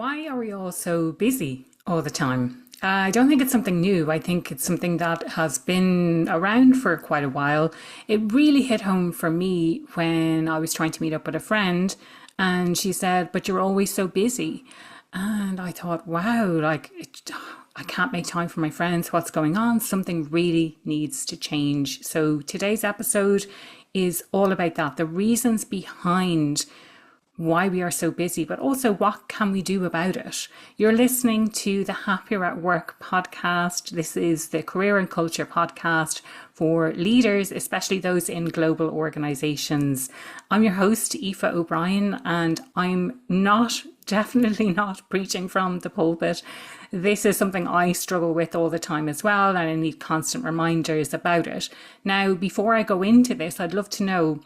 Why are we all so busy all the time? I don't think it's something new. I think it's something that has been around for quite a while. It really hit home for me when I was trying to meet up with a friend and she said, "But you're always so busy." And I thought, wow, I can't make time for my friends. What's going on? Something really needs to change. So today's episode is all about that, the reasons behind why we are so busy, but also what can we do about it. You're listening to the Happier at Work podcast. This is the career and culture podcast for leaders, especially those in global organizations. I'm your host, Aoife O'Brien, and I'm definitely not preaching from the pulpit. This is something I struggle with all the time as well, and I need constant reminders about it. Now, before I go into this, I'd love to know,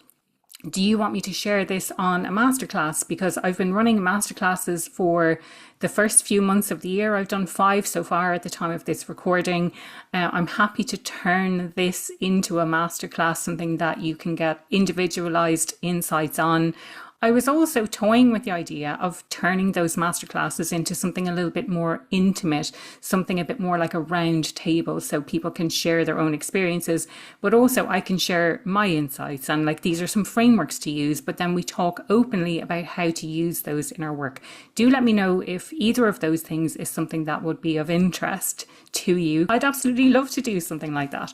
do you want me to share this on a masterclass? Because I've been running masterclasses for the first few months of the year. I've done 5 so far at the time of this recording. I'm happy to turn this into a masterclass, something that you can get individualized insights on. I was also toying with the idea of turning those masterclasses into something a little bit more intimate, something a bit more like a round table so people can share their own experiences, but also I can share my insights and these are some frameworks to use, but then we talk openly about how to use those in our work. Do let me know if either of those things is something that would be of interest to you. I'd absolutely love to do something like that.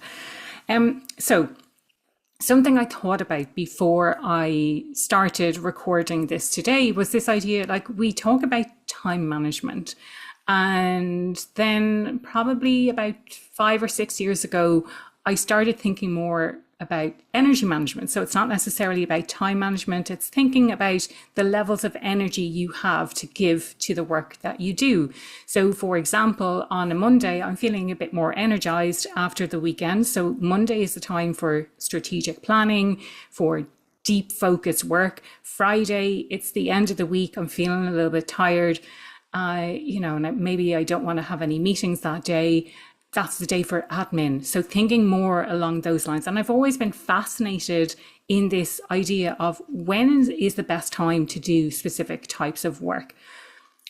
Something I thought about before I started recording this today was this idea, we talk about time management. And then probably about 5 or 6 years ago, I started thinking more about energy management. So it's not necessarily about time management. It's thinking about the levels of energy you have to give to the work that you do. So for example, on a Monday, I'm feeling a bit more energized after the weekend. So Monday is the time for strategic planning, for deep focused work. Friday, it's the end of the week. I'm feeling a little bit tired. And maybe I don't want to have any meetings that day. That's the day for admin. So thinking more along those lines. And I've always been fascinated in this idea of when is the best time to do specific types of work.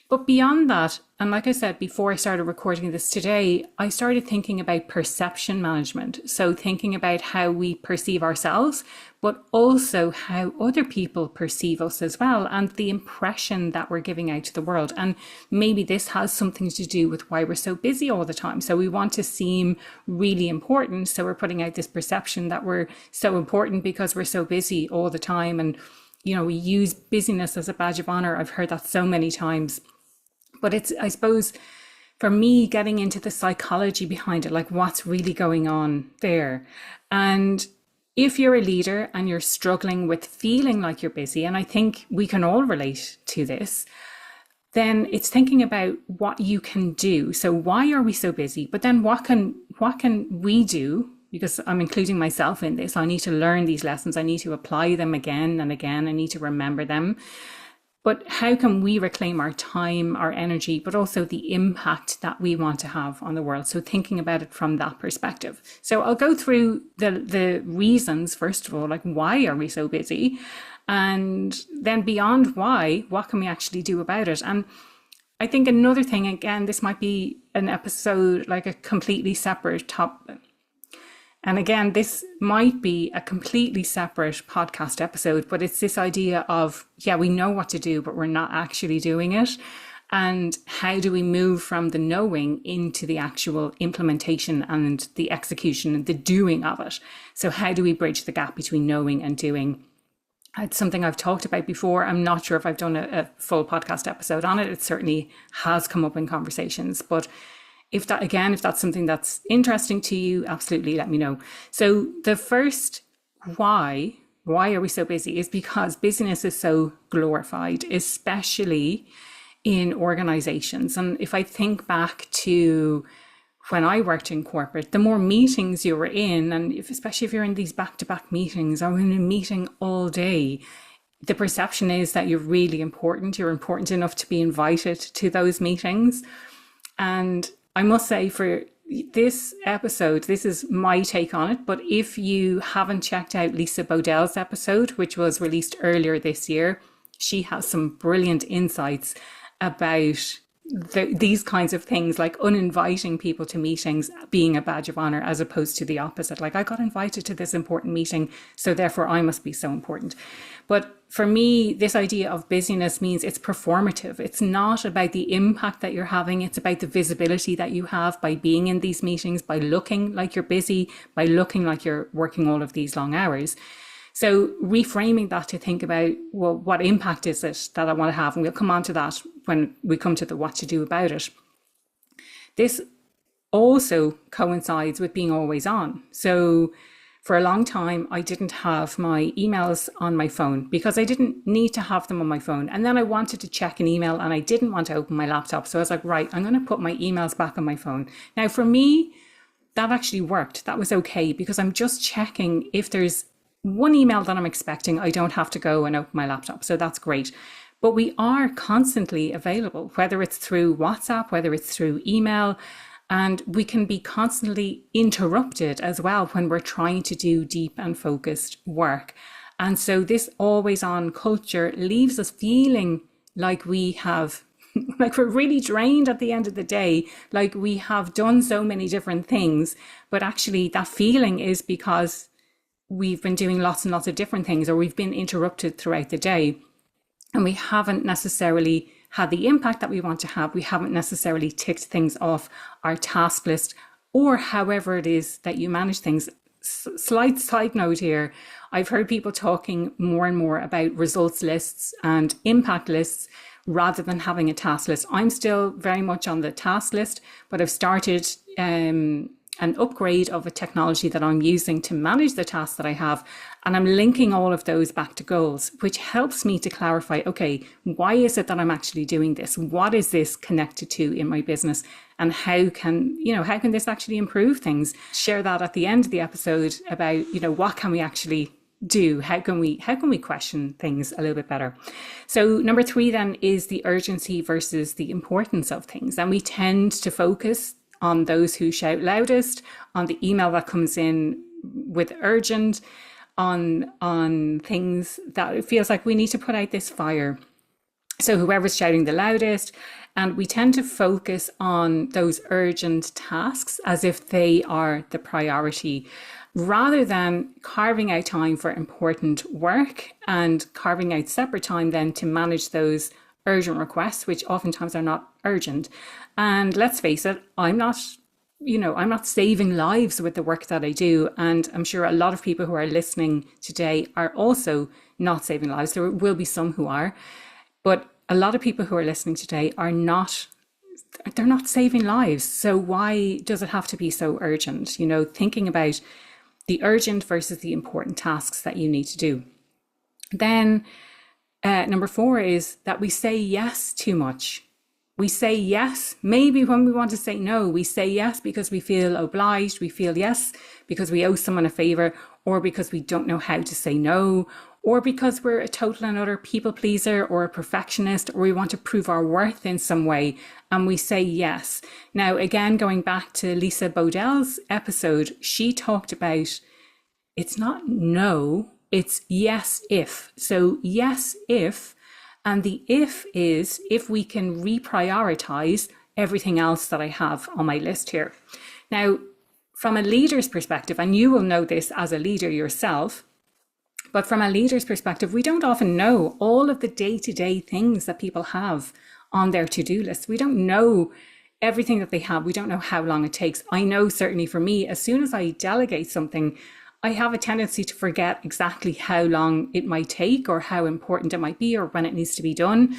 But beyond that, and like I said, before I started recording this today, I started thinking about perception management. So thinking about how we perceive ourselves, but also how other people perceive us as well, and the impression that we're giving out to the world. And maybe this has something to do with why we're so busy all the time. So we want to seem really important. So we're putting out this perception that we're so important because we're so busy all the time. And, we use busyness as a badge of honor. I've heard that so many times. But it's, I suppose, for me, getting into the psychology behind it, what's really going on there. And if you're a leader and you're struggling with feeling like you're busy, and I think we can all relate to this, then it's thinking about what you can do. So why are we so busy? But then what can we do? Because I'm including myself in this. I need to learn these lessons. I need to apply them again and again. I need to remember them. But how can we reclaim our time, our energy, but also the impact that we want to have on the world? So thinking about it from that perspective. So I'll go through the reasons, first of all, why are we so busy? And then beyond why, what can we actually do about it? And I think another thing, again, this might be an episode, a completely separate topic. And again, this might be a completely separate podcast episode, but it's this idea of, we know what to do, but we're not actually doing it. And how do we move from the knowing into the actual implementation and the execution and the doing of it? So how do we bridge the gap between knowing and doing? It's something I've talked about before. I'm not sure if I've done a full podcast episode on it. It certainly has come up in conversations, but if that's something that's interesting to you, absolutely let me know. So the first why are we so busy is because busyness is so glorified, especially in organizations. And if I think back to when I worked in corporate, the more meetings you were in, and especially if you're in these back-to-back meetings or in a meeting all day, the perception is that you're really important. You're important enough to be invited to those meetings. And I must say, for this episode, this is my take on it, but if you haven't checked out Lisa Bodell's episode, which was released earlier this year, she has some brilliant insights about these kinds of things, like uninviting people to meetings being a badge of honor, as opposed to the opposite. Like, I got invited to this important meeting, so therefore I must be so important. But for me, this idea of busyness means it's performative. It's not about the impact that you're having. It's about the visibility that you have by being in these meetings, by looking like you're busy, by looking like you're working all of these long hours. So reframing that to think about, well, what impact is it that I want to have? And we'll come on to that when we come to the what to do about it. This also coincides with being always on. So for a long time, I didn't have my emails on my phone because I didn't need to have them on my phone. And then I wanted to check an email and I didn't want to open my laptop. So I was like, right, I'm going to put my emails back on my phone. Now, for me, that actually worked. That was okay, because I'm just checking if there's one email that I'm expecting, I don't have to go and open my laptop. So that's great. But we are constantly available, whether it's through WhatsApp, whether it's through email, and we can be constantly interrupted as well when we're trying to do deep and focused work. And so this always on culture leaves us feeling like we have, like we're really drained at the end of the day, like we have done so many different things. But actually that feeling is because we've been doing lots and lots of different things, or we've been interrupted throughout the day, and we haven't necessarily had the impact that we want to have. We haven't necessarily ticked things off our task list, or however it is that you manage things. Slight side note here, I've heard people talking more and more about results lists and impact lists rather than having a task list. I'm still very much on the task list, but I've started an upgrade of a technology that I'm using to manage the tasks that I have. And I'm linking all of those back to goals, which helps me to clarify, okay, why is it that I'm actually doing this? What is this connected to in my business? And how can this actually improve things? Share that at the end of the episode about, what can we actually do? How can we question things a little bit better? So number 3 then is the urgency versus the importance of things. And we tend to focus on those who shout loudest, on the email that comes in with urgent, on things that it feels like we need to put out this fire. So whoever's shouting the loudest, and we tend to focus on those urgent tasks as if they are the priority, rather than carving out time for important work and carving out separate time then to manage those urgent requests, which oftentimes are not urgent. And let's face it, I'm not saving lives with the work that I do. And I'm sure a lot of people who are listening today are also not saving lives. There will be some who are, but a lot of people who are listening today they're not saving lives. So why does it have to be so urgent? Thinking about the urgent versus the important tasks that you need to do. Then number 4 is that we say yes too much. We say yes, maybe when we want to say no. We say yes because we feel obliged. We feel yes because we owe someone a favor, or because we don't know how to say no, or because we're a total and utter people pleaser or a perfectionist, or we want to prove our worth in some way, and we say yes. Now, again, going back to Lisa Bodell's episode, she talked about it's not no, it's yes if. So yes if. And the if is if we can reprioritize everything else that I have on my list here. Now, from a leader's perspective, and you will know this as a leader yourself, but from a leader's perspective, we don't often know all of the day-to-day things that people have on their to-do list. We don't know everything that they have. We don't know how long it takes. I know certainly for me, as soon as I delegate something, I have a tendency to forget exactly how long it might take or how important it might be or when it needs to be done.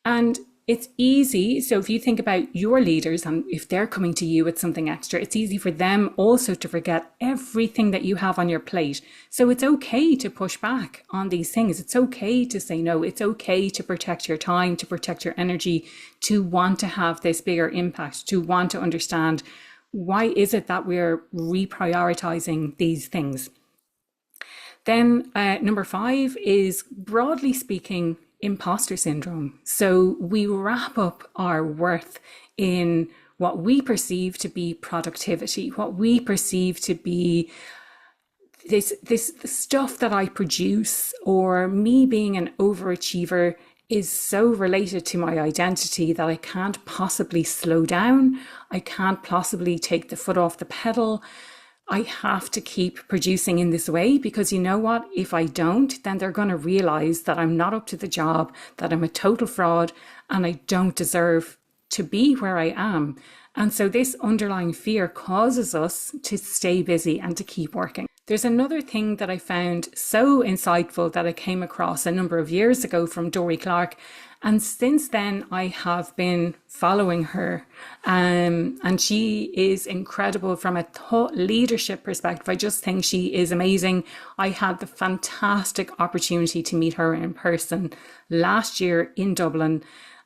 And it's easy. So if you think about your leaders and if they're coming to you with something extra, it's easy for them also to forget everything that you have on your plate. So it's okay to push back on these things. It's okay to say no. It's okay to protect your time, to protect your energy, to want to have this bigger impact, to want to understand why is it that we're reprioritizing these things. Then number 5 is, broadly speaking, imposter syndrome. So we wrap up our worth in what we perceive to be productivity, what we perceive to be this stuff that I produce, or me being an overachiever is so related to my identity that I can't possibly slow down. I can't possibly take the foot off the pedal. I have to keep producing in this way, because you know what? If I don't, then they're going to realize that I'm not up to the job, that I'm a total fraud, and I don't deserve to be where I am. And so this underlying fear causes us to stay busy and to keep working. There's another thing that I found so insightful that I came across a number of years ago from Dory Clark. And since then, I have been following her. And she is incredible from a thought leadership perspective. I just think she is amazing. I had the fantastic opportunity to meet her in person last year in Dublin.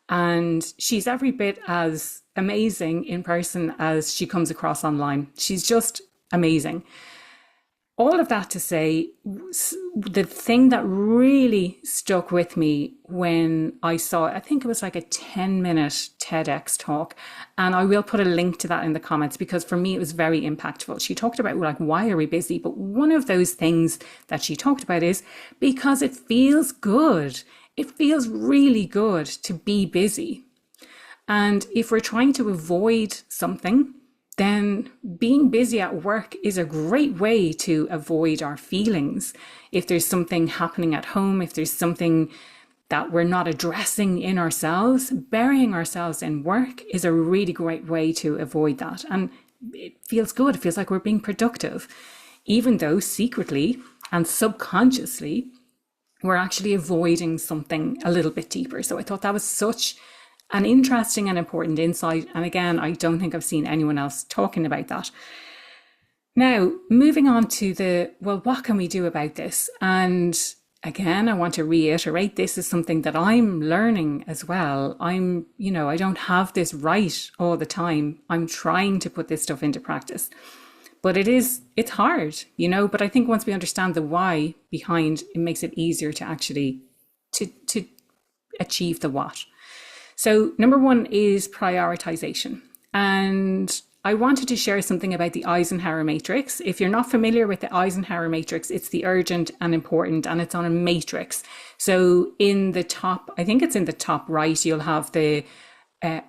And she's every bit as amazing in person as she comes across online. She's just amazing. All of that to say, the thing that really stuck with me when I saw, I think it was like a 10-minute TEDx talk, and I will put a link to that in the comments, because for me it was very impactful. She talked about, like, why are we busy? But one of those things that she talked about is because it feels good. It feels really good to be busy. And if we're trying to avoid something, then being busy at work is a great way to avoid our feelings. If there's something happening at home, if there's something that we're not addressing in ourselves, burying ourselves in work is a really great way to avoid that. And it feels good. It feels like we're being productive, even though secretly and subconsciously, we're actually avoiding something a little bit deeper. So I thought that was such an interesting and important insight. And again, I don't think I've seen anyone else talking about that. Now, moving on to what can we do about this? And again, I want to reiterate, this is something that I'm learning as well. I don't have this right all the time. I'm trying to put this stuff into practice. But it's hard, but I think once we understand the why behind, it makes it easier to actually to achieve the what. So number one is prioritization. And I wanted to share something about the Eisenhower matrix. If you're not familiar with the Eisenhower matrix, it's the urgent and important, and it's on a matrix. So in the top, I think it's in the top right, you'll have the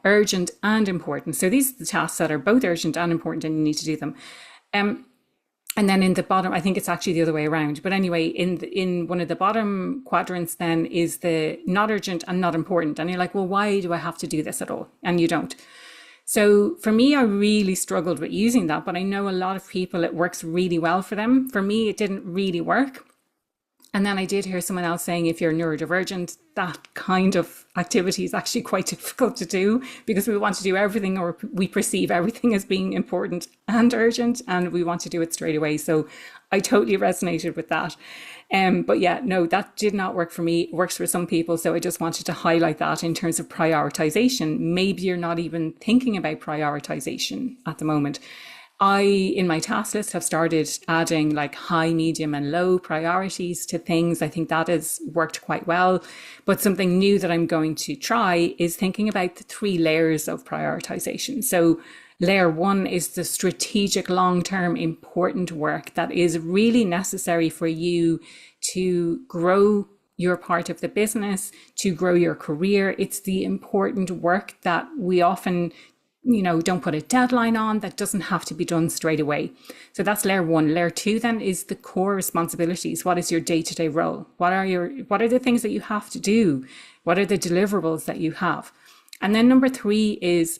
urgent and important. So these are the tasks that are both urgent and important, and you need to do them. And then in the bottom, I think it's actually the other way around. But anyway, in one of the bottom quadrants then is the not urgent and not important. And you're like, well, why do I have to do this at all? And you don't. So for me, I really struggled with using that. But I know a lot of people, it works really well for them. For me, it didn't really work. And then I did hear someone else saying, if you're neurodivergent, that kind of activity is actually quite difficult to do, because we want to do everything, or we perceive everything as being important and urgent, and we want to do it straight away. So I totally resonated with that. But yeah, no, that did not work for me. It works for some people. So I just wanted to highlight that in terms of prioritization. Maybe you're not even thinking about prioritization at the moment. I, in my task list, have started adding like high, medium and low priorities to things. I think that has worked quite well. But something new that I'm going to try is thinking about the 3 layers of prioritization. So layer 1 is the strategic, long-term, important work that is really necessary for you to grow your part of the business, to grow your career. It's the important work that we often don't put a deadline on, that doesn't have to be done straight away. So that's layer 1. Layer 2 then is the core responsibilities. What is your day-to-day role? What are the things that you have to do? What are the deliverables that you have? And then number 3 is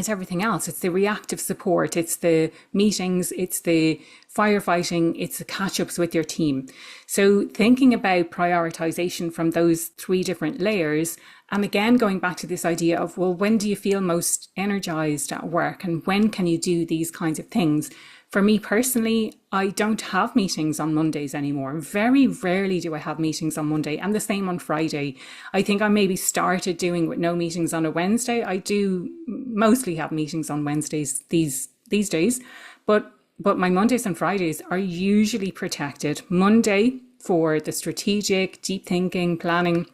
everything else. It's the reactive support. It's the meetings. It's the firefighting. It's the catch-ups with your team. So thinking about prioritization from those 3 different layers. And again, going back to this idea of, well, when do you feel most energized at work, and when can you do these kinds of things? For me personally, I don't have meetings on Mondays anymore. Very rarely do I have meetings on Monday, and the same on Friday. I think I maybe started doing with no meetings on a Wednesday. I do mostly have meetings on Wednesdays these days, but my Mondays and Fridays are usually protected. Monday for the strategic, deep thinking, planning.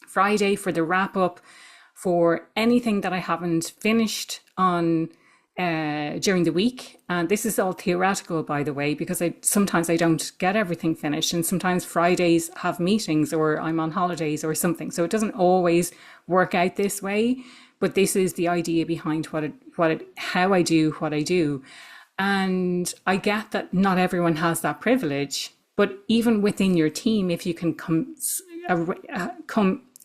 Friday for the wrap up, for anything that I haven't finished on during the week. And this is all theoretical, by the way, because sometimes I don't get everything finished. And sometimes Fridays have meetings or I'm on holidays or something. So it doesn't always work out this way. But this is the idea behind how I do what I do. And I get that not everyone has that privilege. But even within your team, if you can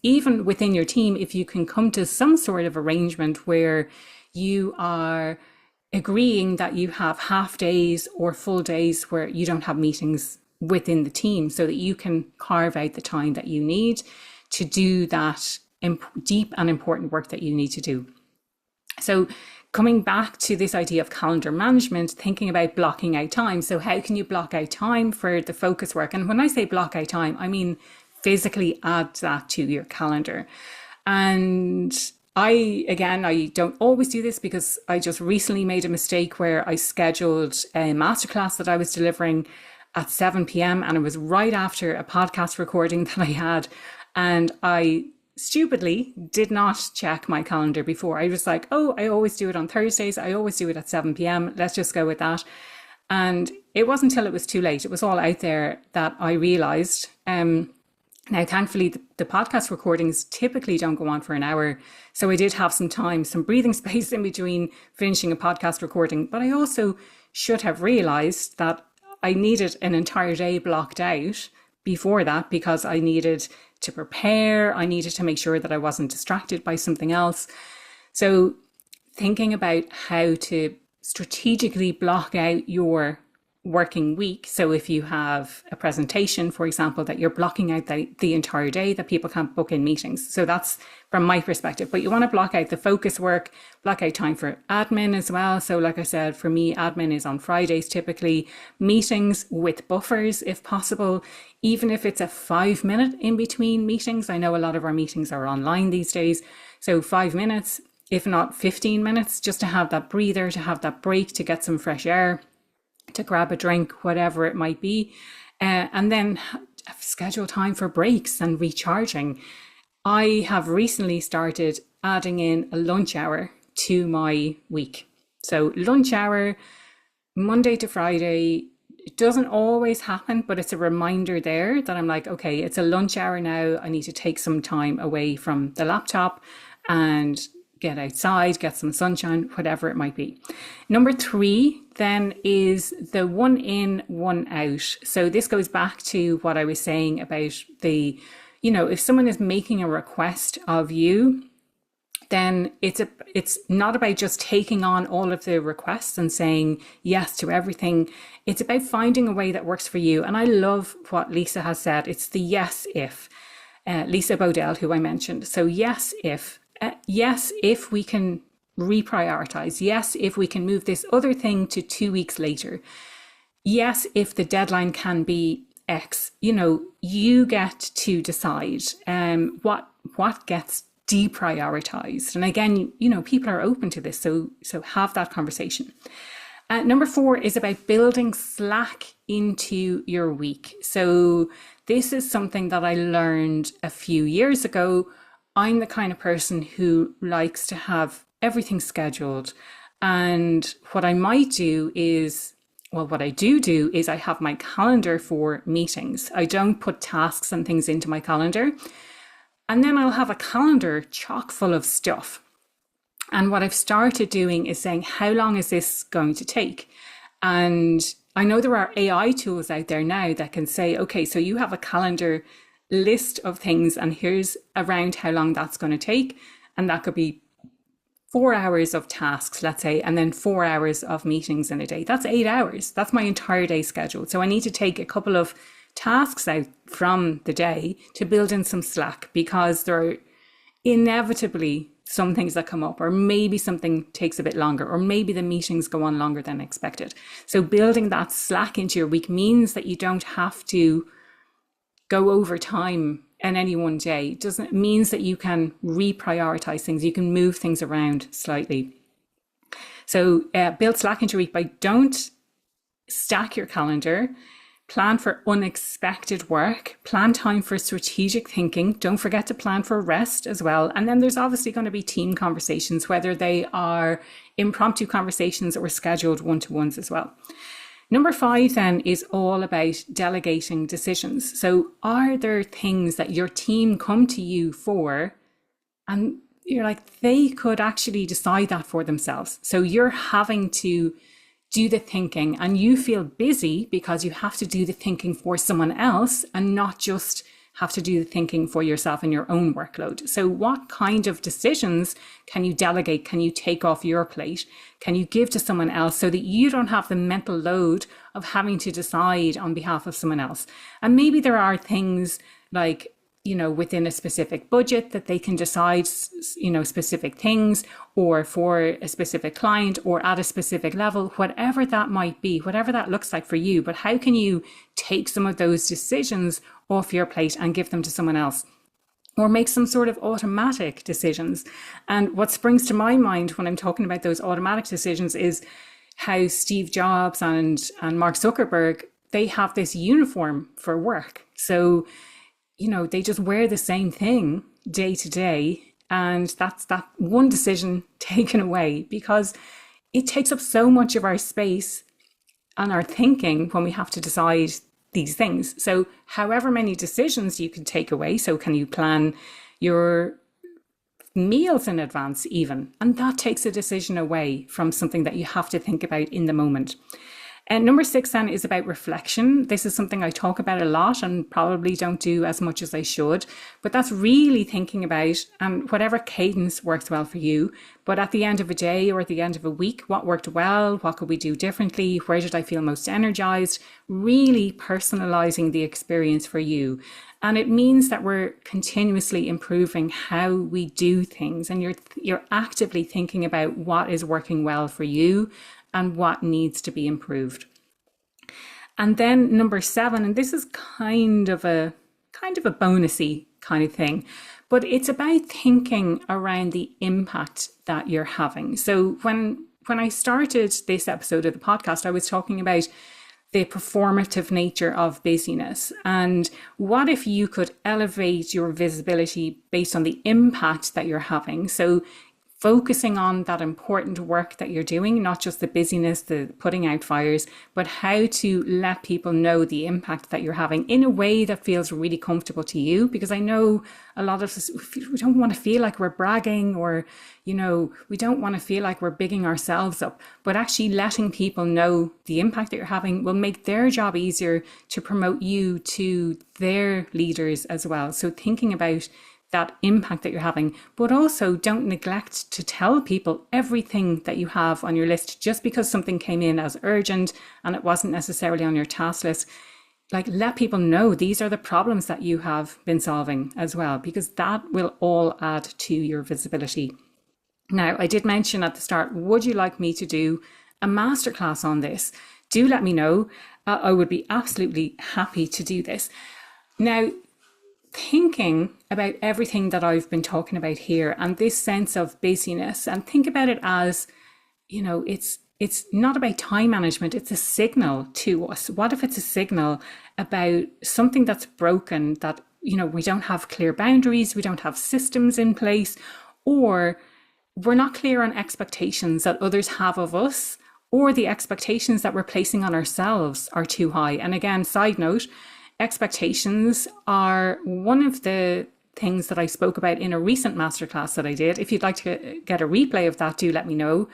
even within your team, if you can come to some sort of arrangement where you are agreeing that you have half days or full days where you don't have meetings within the team, so that you can carve out the time that you need to do that deep and important work that you need to do. So coming back to this idea of calendar management, thinking about blocking out time. So how can you block out time for the focus work? And when I say block out time, I mean physically add that to your calendar. And I don't always do this, because I just recently made a mistake where I scheduled a masterclass that I was delivering at 7 p.m. and it was right after a podcast recording that I had. And I stupidly did not check my calendar before. I was like, oh, I always do it on Thursdays. I always do it at 7 p.m. Let's just go with that. And it wasn't until it was too late, it was all out there, that I realized, now, thankfully, the podcast recordings typically don't go on for an hour. So I did have some time, some breathing space in between finishing a podcast recording. But I also should have realized that I needed an entire day blocked out before that, because I needed to prepare. I needed to make sure that I wasn't distracted by something else. So thinking about how to strategically block out your working week. So if you have a presentation, for example, that you're blocking out the entire day, that people can't book in meetings. So that's from my perspective. But you want to block out the focus work, block out time for admin as well. So like I said, for me, admin is on Fridays typically. Meetings with buffers if possible, even if it's a 5-minute in between meetings. I know a lot of our meetings are online these days. So 5 minutes, if not 15 minutes, just to have that breather, to have that break, to get some fresh air, to grab a drink, whatever it might be, and then schedule time for breaks and recharging. I have recently started adding in a lunch hour to my week. So lunch hour, Monday to Friday. It doesn't always happen, but it's a reminder there that I'm like, okay, it's a lunch hour now. I need to take some time away from the laptop and get outside, get some sunshine, whatever it might be. Number 3 then is the 1 in, 1 out. So this goes back to what I was saying about if someone is making a request of you, then it's not about just taking on all of the requests and saying yes to everything. It's about finding a way that works for you. And I love what Lisa has said. It's the yes if. Lisa Bodell, who I mentioned. So yes if we can reprioritize. Yes, if we can move this other thing to 2 weeks later. Yes, if the deadline can be X. You get to decide what gets deprioritized. And again, people are open to this, so have that conversation. Number 4 is about building slack into your week. So this is something that I learned a few years ago. I'm the kind of person who likes to have everything scheduled. And what I might do is, what I do is I have my calendar for meetings. I don't put tasks and things into my calendar. And then I'll have a calendar chock full of stuff. And what I've started doing is saying, how long is this going to take? And I know there are AI tools out there now that can say, okay, so you have a calendar list of things and here's around how long that's going to take. And that could be 4 hours of tasks, let's say, and then 4 hours of meetings in a day. That's 8 hours. That's my entire day scheduled. So I need to take a couple of tasks out from the day to build in some slack, because there are inevitably some things that come up, or maybe something takes a bit longer, or maybe the meetings go on longer than expected. So building that slack into your week means that you don't have to go over time in any one day. It means that you can reprioritize things. You can move things around slightly. So build slack into your week by don't stack your calendar, Plan for unexpected work, plan time for strategic thinking. Don't forget to plan for rest as well. And then there's obviously going to be team conversations, whether they are impromptu conversations or scheduled one-to-ones as well. Number 5 then is all about delegating decisions. So are there things that your team come to you for and you're like, they could actually decide that for themselves? So you're having to do the thinking and you feel busy because you have to do the thinking for someone else and not just have to do the thinking for yourself and your own workload. So what kind of decisions can you delegate? Can you take off your plate? Can you give to someone else so that you don't have the mental load of having to decide on behalf of someone else? And maybe there are things like, within a specific budget that they can decide, specific things, or for a specific client or at a specific level, whatever that might be, whatever that looks like for you. But how can you take some of those decisions off your plate and give them to someone else? Or make some sort of automatic decisions. And what springs to my mind when I'm talking about those automatic decisions is how Steve Jobs and Mark Zuckerberg, they have this uniform for work. So they just wear the same thing day to day. And that's that one decision taken away, because it takes up so much of our space and our thinking when we have to decide these things. So however many decisions you can take away. So can you plan your meals in advance even? And that takes a decision away from something that you have to think about in the moment. And number 6 then is about reflection. This is something I talk about a lot and probably don't do as much as I should, but that's really thinking about whatever cadence works well for you. But at the end of a day or at the end of a week, what worked well? What could we do differently? Where did I feel most energized? Really personalizing the experience for you. And it means that we're continuously improving how we do things, and you're actively thinking about what is working well for you and what needs to be improved. And then number 7, and this is kind of a bonusy kind of thing, but it's about thinking around the impact that you're having. So when I started this episode of the podcast, I was talking about the performative nature of busyness. And what if you could elevate your visibility based on the impact that you're having? So focusing on that important work that you're doing, not just the busyness, the putting out fires, but how to let people know the impact that you're having in a way that feels really comfortable to you. Because I know a lot of us, we don't want to feel like we're bragging, or, we don't want to feel like we're bigging ourselves up, but actually letting people know the impact that you're having will make their job easier to promote you to their leaders as well. So thinking about that impact that you're having, but also don't neglect to tell people everything that you have on your list. Just because something came in as urgent and it wasn't necessarily on your task list, like, let people know these are the problems that you have been solving as well, because that will all add to your visibility. Now, I did mention at the start, would you like me to do a masterclass on this? Do let me know. I would be absolutely happy to do this. Now, thinking about everything that I've been talking about here and this sense of busyness, and think about it as, it's not about time management, it's a signal to us. What if it's a signal about something that's broken, that, we don't have clear boundaries, we don't have systems in place, or we're not clear on expectations that others have of us, or the expectations that we're placing on ourselves are too high. And again, side note, expectations are one of the things that I spoke about in a recent masterclass that I did. If you'd like to get a replay of that, do let me know.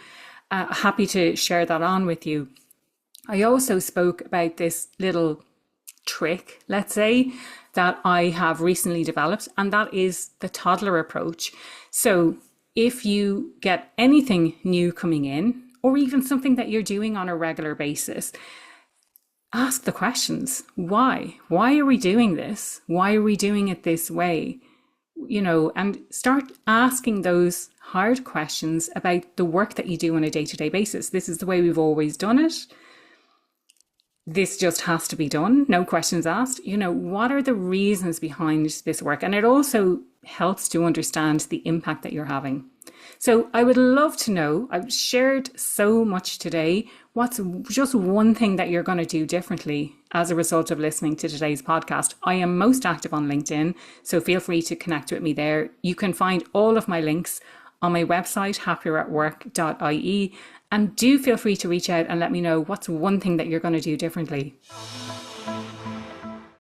Happy to share that on with you. I also spoke about this little trick, let's say, that I have recently developed, and that is the toddler approach. So if you get anything new coming in, or even something that you're doing on a regular basis, ask the questions. Why? Why are we doing this? Why are we doing it this way? And start asking those hard questions about the work that you do on a day-to-day basis. This is the way we've always done it. This just has to be done. No questions asked. What are the reasons behind this work? And it also helps to understand the impact that you're having. So I would love to know, I've shared so much today. What's just one thing that you're going to do differently as a result of listening to today's podcast? I am most active on LinkedIn, so feel free to connect with me there. You can find all of my links on my website, happieratwork.ie, and do feel free to reach out and let me know what's one thing that you're going to do differently.